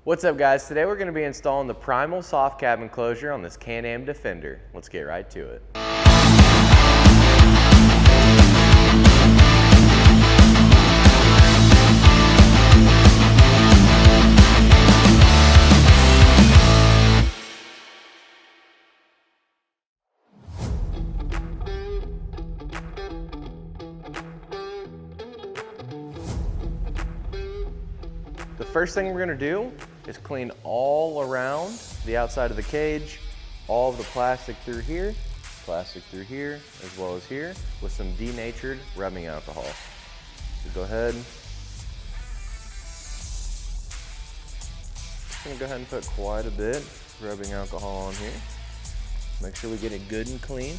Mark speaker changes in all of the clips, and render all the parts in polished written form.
Speaker 1: What's up guys? Today we're going to be installing the primal soft cab enclosure on this Can-Am Defender. Let's get right to it. The first thing we're going to do is clean all around the outside of the cage, all of the plastic through here, as well as here, with some denatured rubbing alcohol. So go ahead. I'm going to go ahead and put quite a bit of rubbing alcohol on here. Make sure we get it good and clean.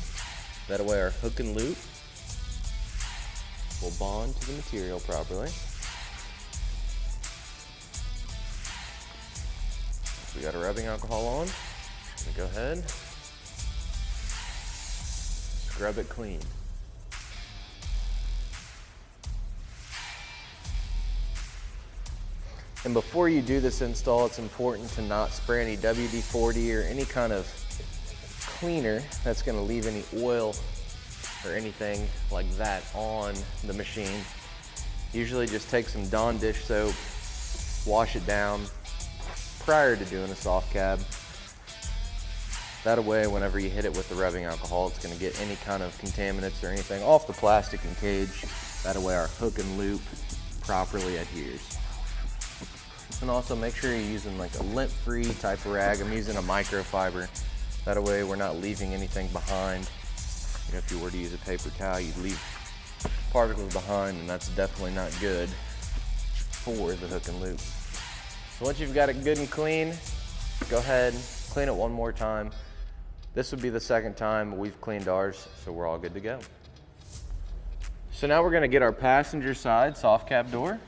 Speaker 1: That way our hook and loop will bond to the material properly. We got our rubbing alcohol on. Go ahead, scrub it clean. And before you do this install, it's important to not spray any WD-40 or any kind of cleaner that's going to leave any oil or anything like that on the machine. Usually just take some Dawn dish soap, wash it down prior to doing a soft cab. That way, whenever you hit it with the rubbing alcohol, it's going to get any kind of contaminants or anything off the plastic and cage. That way our hook and loop properly adheres. And also make sure you're using like a lint-free type of rag. I'm using a microfiber. That way we're not leaving anything behind. You know, if you were to use a paper towel, you'd leave particles behind, and that's definitely not good for the hook and loop. So once you've got it good and clean, go ahead, clean it one more time. This would be the second time we've cleaned ours, so we're all good to go. So now we're gonna get our passenger side soft cab door,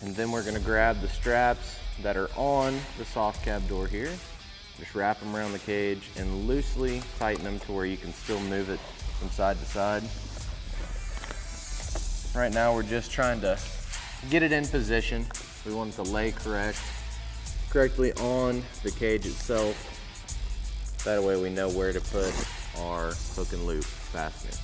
Speaker 1: and then we're gonna grab the straps that are on the soft cab door here. Just wrap them around the cage and loosely tighten them to where you can still move it from side to side. Right now we're just trying to get it in position. We want it to lay correctly on the cage itself. That way we know where to put our hook and loop fastener.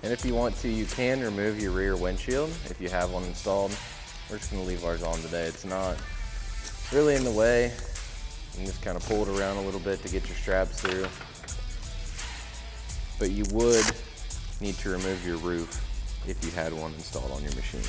Speaker 1: And if you want to, you can remove your rear windshield if you have one installed. We're just going to leave ours on today. It's not really in the way. You can just kind of pull it around a little bit to get your straps through. But you would need to remove your roof if you had one installed on your machine.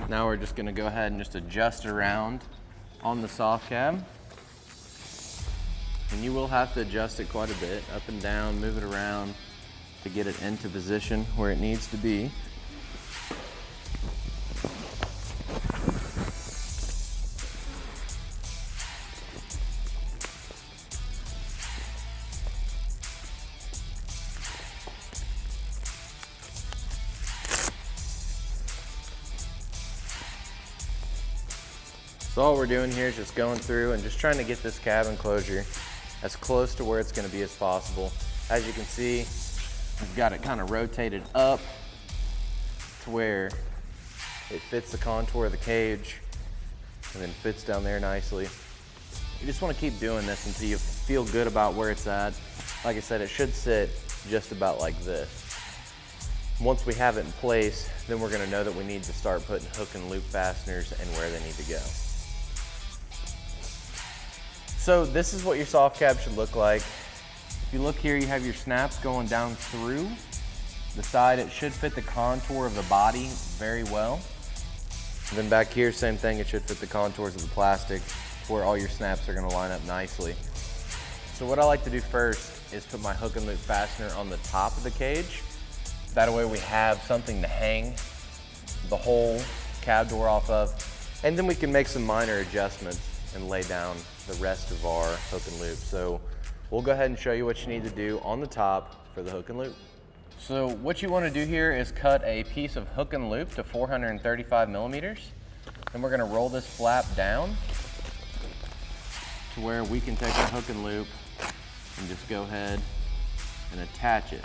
Speaker 1: Now we're just going to go ahead and just adjust around on the soft cab. And you will have to adjust it quite a bit, up and down, move it around to get it into position where it needs to be. So all we're doing here is just going through and just trying to get this cab enclosure as close to where it's going to be as possible. As you can see, we've got it kind of rotated up to where it fits the contour of the cage and then fits down there nicely. You just want to keep doing this until you feel good about where it's at. Like I said, it should sit just about like this. Once we have it in place, then we're going to know that we need to start putting hook and loop fasteners and where they need to go. So this is what your soft cab should look like. If you look here, you have your snaps going down through the side. It should fit the contour of the body very well. And then back here, same thing, it should fit the contours of the plastic where all your snaps are gonna line up nicely. So what I like to do first is put my hook and loop fastener on the top of the cage. That way we have something to hang the whole cab door off of. And then we can make some minor adjustments and lay down the rest of our hook and loop. So we'll go ahead and show you what you need to do on the top for the hook and loop. So what you want to do here is cut a piece of hook and loop to 435 millimeters. Then we're going to roll this flap down to where we can take our hook and loop and just go ahead and attach it.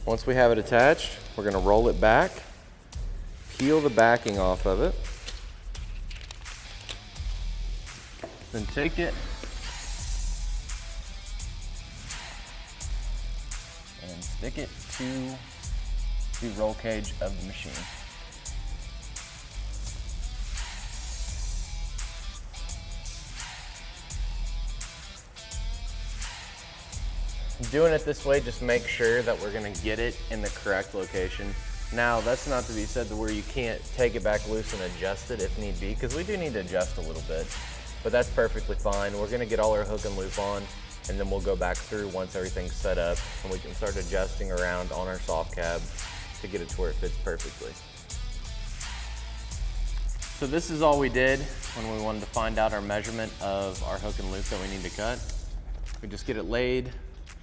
Speaker 1: Once we have it attached, we're going to roll it back, peel the backing off of it, then take it and stick it to the roll cage of the machine. Doing it this way, just make sure that we're gonna get it in the correct location. Now, that's not to be said to where you can't take it back loose and adjust it if need be, because we do need to adjust a little bit, but that's perfectly fine. We're gonna get all our hook and loop on, and then we'll go back through once everything's set up, and we can start adjusting around on our soft cab to get it to where it fits perfectly. So this is all we did when we wanted to find out our measurement of our hook and loop that we need to cut. We just get it laid,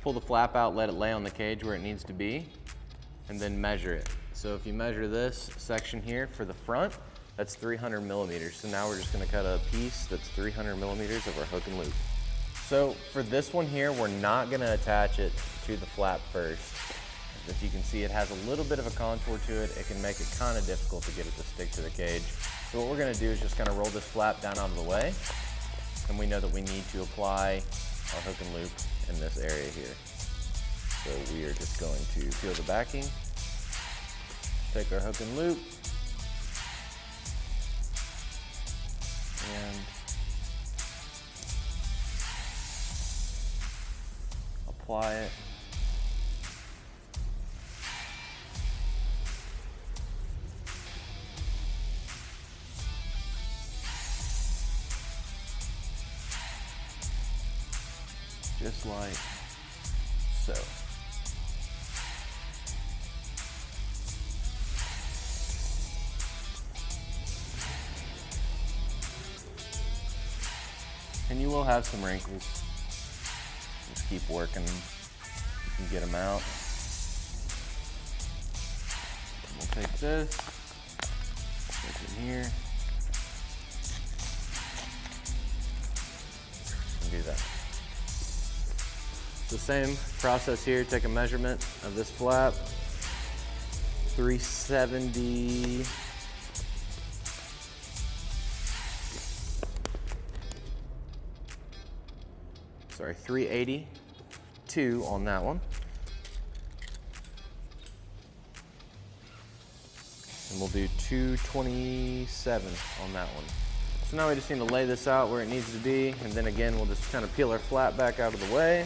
Speaker 1: pull the flap out, let it lay on the cage where it needs to be, and then measure it. So if you measure this section here for the front, that's 300 millimeters. So now we're just gonna cut a piece that's 300 millimeters of our hook and loop. So for this one here, we're not gonna attach it to the flap first. As you can see, it has a little bit of a contour to it. It can make it kind of difficult to get it to stick to the cage. So what we're gonna do is just kind of roll this flap down out of the way, and we know that we need to apply our hook and loop in this area here. So we are just going to peel the backing, take our hook and loop, and apply it. Just like so. And you will have some wrinkles. Just keep working and get them out. We'll take this, stick it in here, and do that. It's the same process here. Take a measurement of this flap, 370. Sorry, 382 on that one. And we'll do 227 on that one. So now we just need to lay this out where it needs to be, and then again, we'll just kind of peel our flap back out of the way.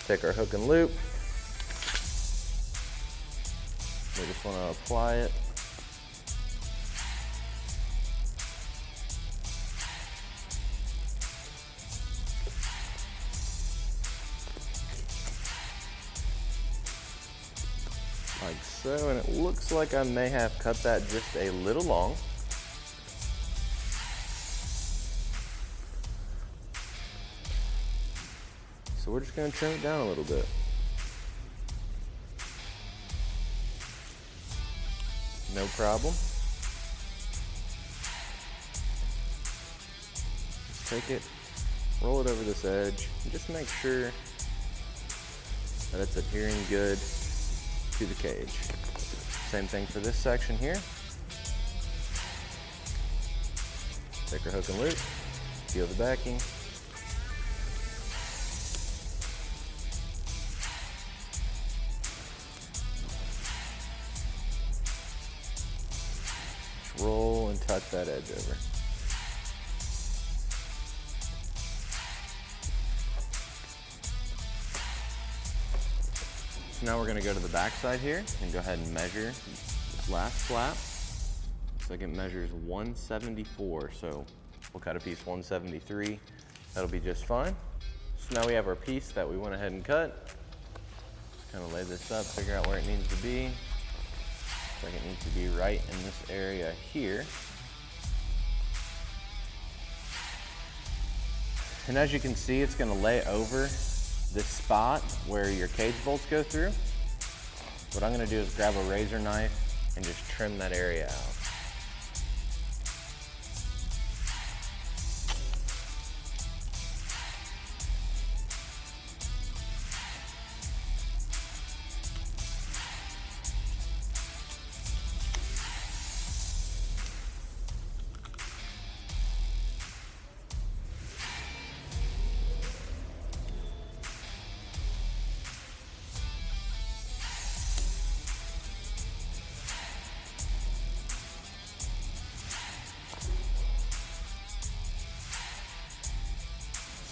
Speaker 1: Take our hook and loop. We just want to apply it. Like so, and it looks like I may have cut that just a little long. So we're just going to trim it down a little bit. No problem. Just take it, roll it over this edge, and just make sure that it's adhering good to the cage. Same thing for this section here. Take our hook and loop, peel the backing. Just roll and tuck that edge over. So now we're going to go to the back side here and go ahead and measure this last flap. Looks like it measures 174, so we'll cut a piece 173. That'll be just fine. So now we have our piece that we went ahead and cut. Just kind of lay this up, figure out where it needs to be. Looks like it needs to be right in this area here. And as you can see, it's going to lay over this spot where your cage bolts go through. What I'm going to do is grab a razor knife and just trim that area out.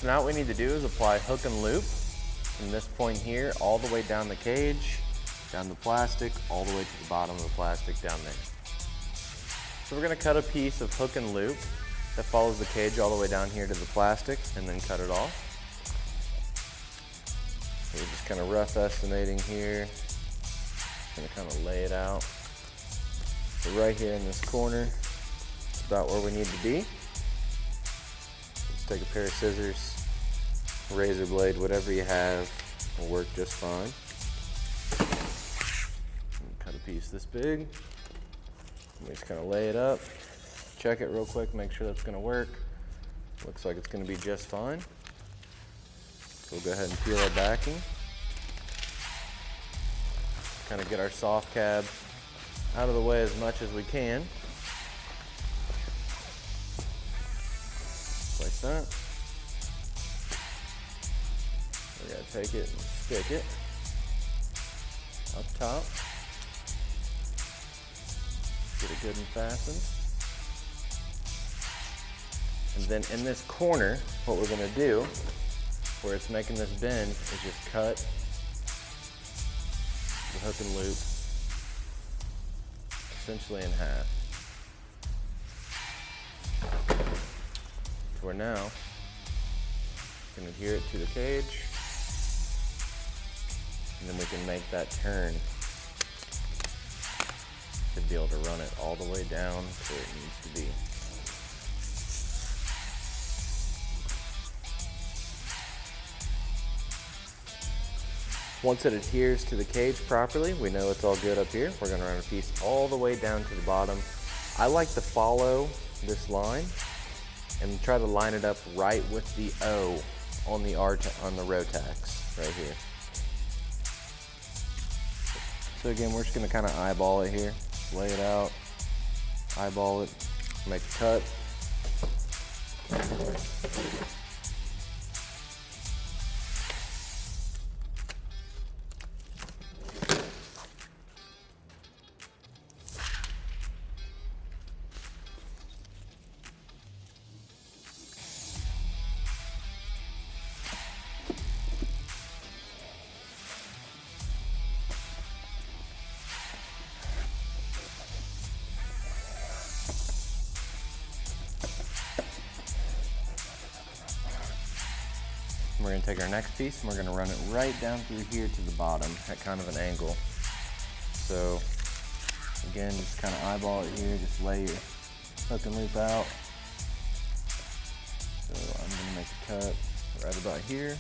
Speaker 1: So now what we need to do is apply hook and loop from this point here all the way down the cage, down the plastic, all the way to the bottom of the plastic down there. So we're going to cut a piece of hook and loop that follows the cage all the way down here to the plastic and then cut it off. So we're just kind of rough estimating here, going to kind of lay it out. So right here in this corner, it's about where we need to be. Just take a pair of scissors, razor blade, whatever you have will work just fine. Cut a piece this big. We just kind of lay it up, check it real quick, make sure that's going to work. Looks like it's going to be just fine. So we'll go ahead and peel our backing. Kind of get our soft cab out of the way as much as we can. Like that. We gotta take it and stick it up top. Get it good and fastened. And then in this corner, what we're gonna do, where it's making this bend, is just cut the hook and loop essentially in half. So we're now going to adhere it to the cage, and then we can make that turn to be able to run it all the way down to where it needs to be. Once it adheres to the cage properly, we know it's all good up here. We're going to run a piece all the way down to the bottom. I like to follow this line and try to line it up right with the O on the on the Rotax right here. So again, we're just going to kind of eyeball it here, lay it out, eyeball it, make a cut. We're going to take our next piece and we're going to run it right down through here to the bottom at kind of an angle. So again, just kind of eyeball it here, just lay your hook and loop out. So I'm going to make a cut right about here.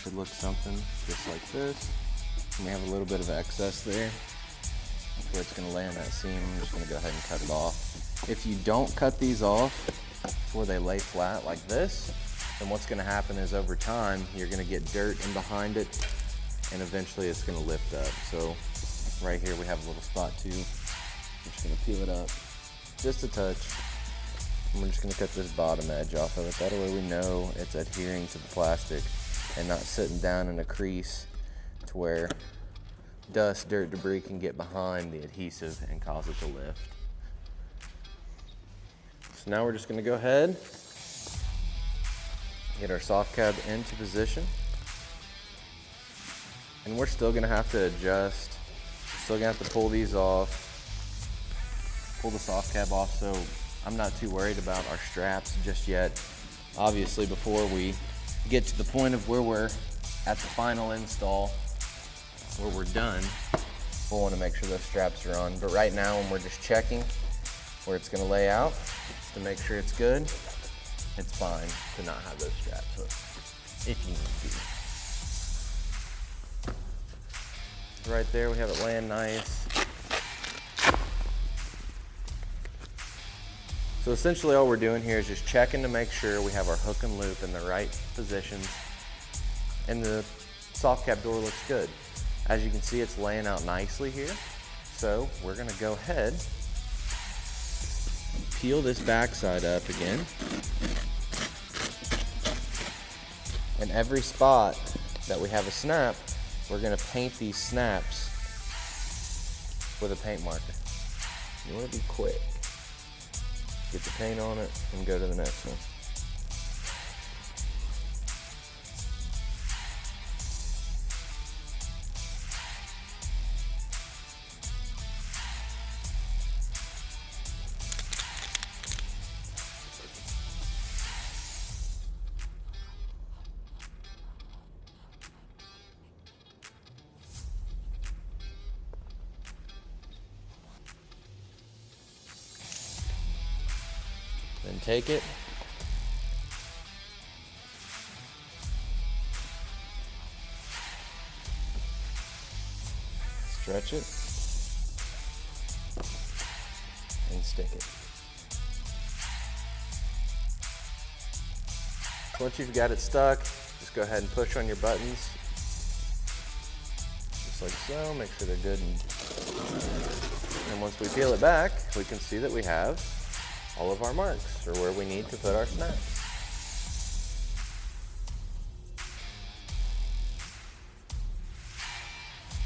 Speaker 1: should look something just like this. And we have a little bit of excess there. That's where it's gonna lay on that seam. I'm just gonna go ahead and cut it off. If you don't cut these off before they lay flat like this, then what's gonna happen is over time, you're gonna get dirt in behind it, and eventually it's gonna lift up. So right here we have a little spot too. I'm just gonna peel it up just a touch. And we're just gonna cut this bottom edge off of it. That way we know it's adhering to the plastic and not sitting down in a crease to where dust, dirt, debris can get behind the adhesive and cause it to lift. So now we're just gonna go ahead, get our soft cab into position. And we're still gonna have to adjust. We're still gonna have to pull these off, pull the soft cab off, so I'm not too worried about our straps just yet. Obviously, before we get to the point of where we're at the final install, where we're done, we'll want to make sure those straps are on. But right now, when we're just checking where it's going to lay out, just to make sure it's good, it's fine to not have those straps hooked if you need to. Right there, we have it laying nice. So essentially all we're doing here is just checking to make sure we have our hook and loop in the right positions and the soft cap door looks good. As you can see, it's laying out nicely here. So we're gonna go ahead, peel this backside up again. And every spot that we have a snap, we're gonna paint these snaps with a paint marker. You wanna be quick. Get the paint on it and go to the next one. Then take it, stretch it, and stick it. Once you've got it stuck, just go ahead and push on your buttons, just like so. Make sure they're good. And once we peel it back, we can see that we have all of our marks, or where we need to put our snaps.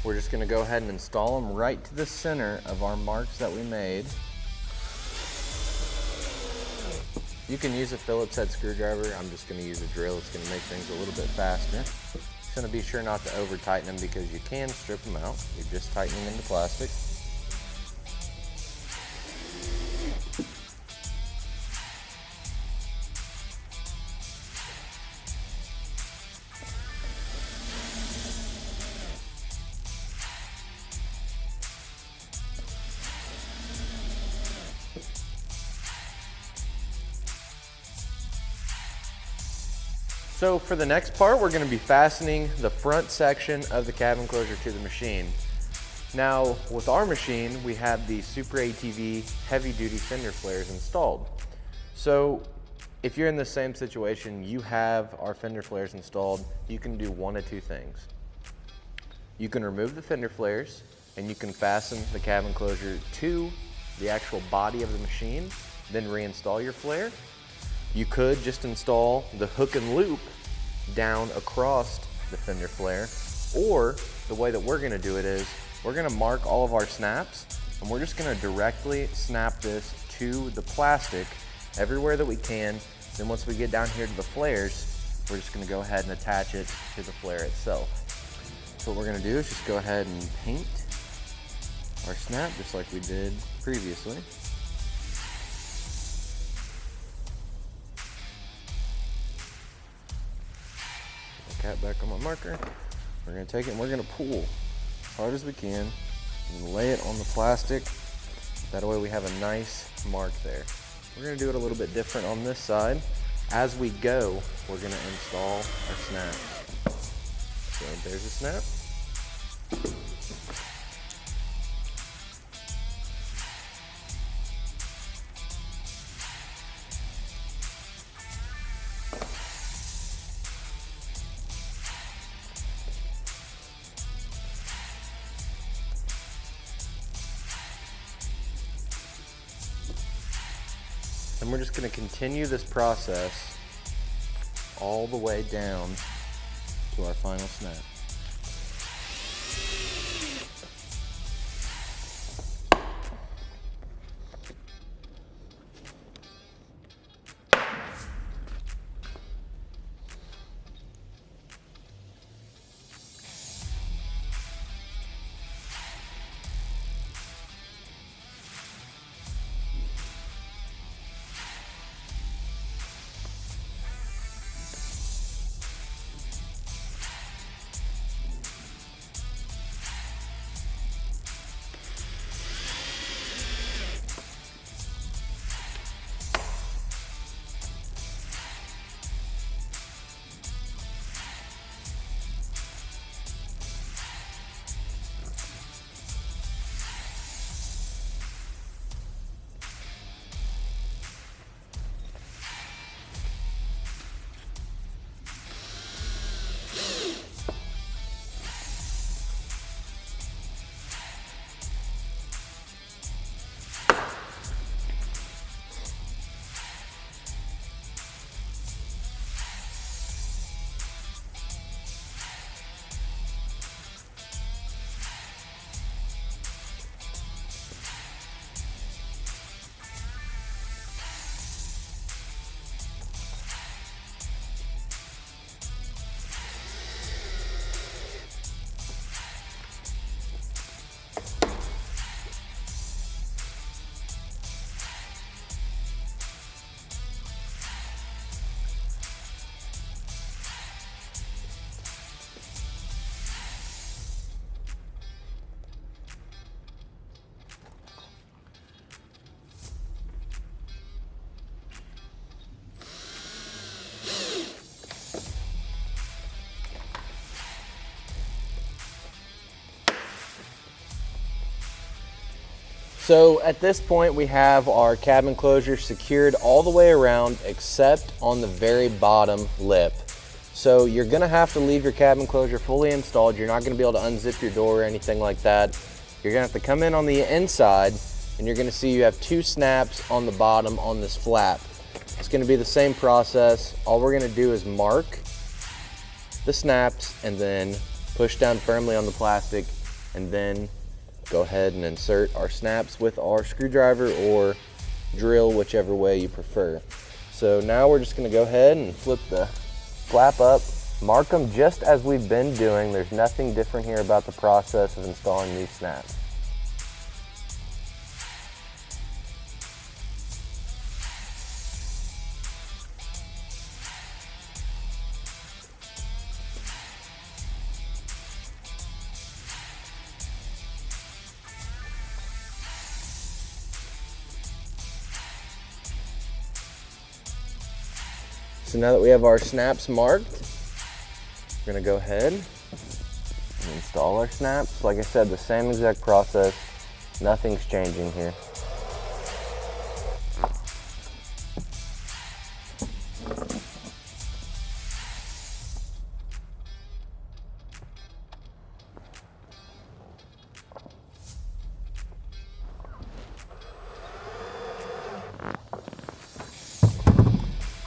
Speaker 1: We're just gonna go ahead and install them right to the center of our marks that we made. You can use a Phillips head screwdriver. I'm just gonna use a drill. It's gonna make things a little bit faster. Just gonna be sure not to over tighten them because you can strip them out. You're just tightening into plastic. So for the next part, we're going to be fastening the front section of the cab enclosure to the machine. Now, with our machine, we have the SuperATV heavy-duty fender flares installed. So if you're in the same situation, you have our fender flares installed, you can do one of two things. You can remove the fender flares and you can fasten the cab enclosure to the actual body of the machine, then reinstall your flare. You could just install the hook and loop down across the fender flare, or the way that we're gonna do it is we're gonna mark all of our snaps and we're just gonna directly snap this to the plastic everywhere that we can. Then once we get down here to the flares, we're just gonna go ahead and attach it to the flare itself. So what we're gonna do is just go ahead and paint our snap just like we did previously. Cap back on my marker. We're gonna take it and we're gonna pull as hard as we can and lay it on the plastic. That way we have a nice mark there. We're gonna do it a little bit different on this side. As we go, we're gonna install our snaps. So there's a snap. And we're just going to continue this process all the way down to our final snap. So at this point we have our cab enclosure secured all the way around except on the very bottom lip. So you're gonna have to leave your cab enclosure fully installed. You're not gonna be able to unzip your door or anything like that. You're gonna have to come in on the inside and you're gonna see you have 2 snaps on the bottom on this flap. It's gonna be the same process. All we're gonna do is mark the snaps and then push down firmly on the plastic and then go ahead and insert our snaps with our screwdriver or drill, whichever way you prefer. So now we're just gonna go ahead and flip the flap up, mark them just as we've been doing. There's nothing different here about the process of installing these snaps. So now that we have our snaps marked, we're gonna go ahead and install our snaps. Like I said, the same exact process, nothing's changing here.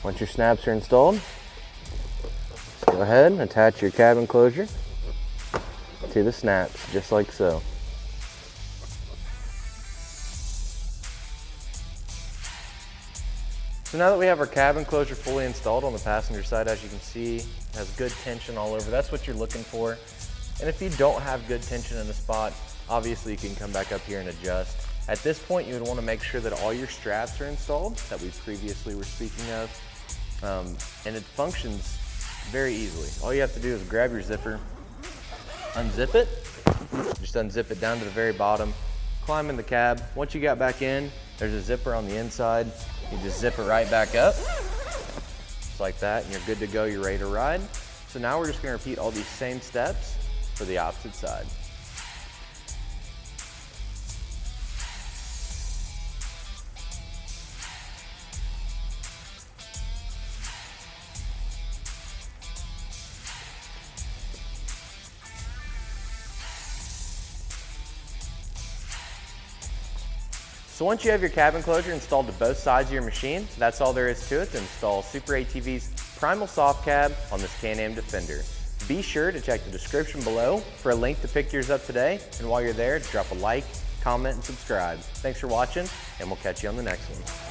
Speaker 1: Once your snaps are installed, just go ahead and attach your cab enclosure to the snaps, just like so. So now that we have our cab enclosure fully installed on the passenger side, as you can see, it has good tension all over. That's what you're looking for. And if you don't have good tension in the spot, obviously you can come back up here and adjust. At this point, you would want to make sure that all your straps are installed that we previously were speaking of. And it functions very easily. All you have to do is grab your zipper, unzip it, just unzip it down to the very bottom, climb in the cab. Once you got back in, there's a zipper on the inside. You just zip it right back up, just like that, and you're good to go, you're ready to ride. So So now we're just gonna repeat all these same steps for the opposite side. So once you have your cab enclosure installed to both sides of your machine, that's all there is to it to install SuperATV's Primal Soft Cab on this Can-Am Defender. Be sure to check the description below for a link to pick yours up today, and while you're there, drop a like, comment, and subscribe. Thanks for watching, and we'll catch you on the next one.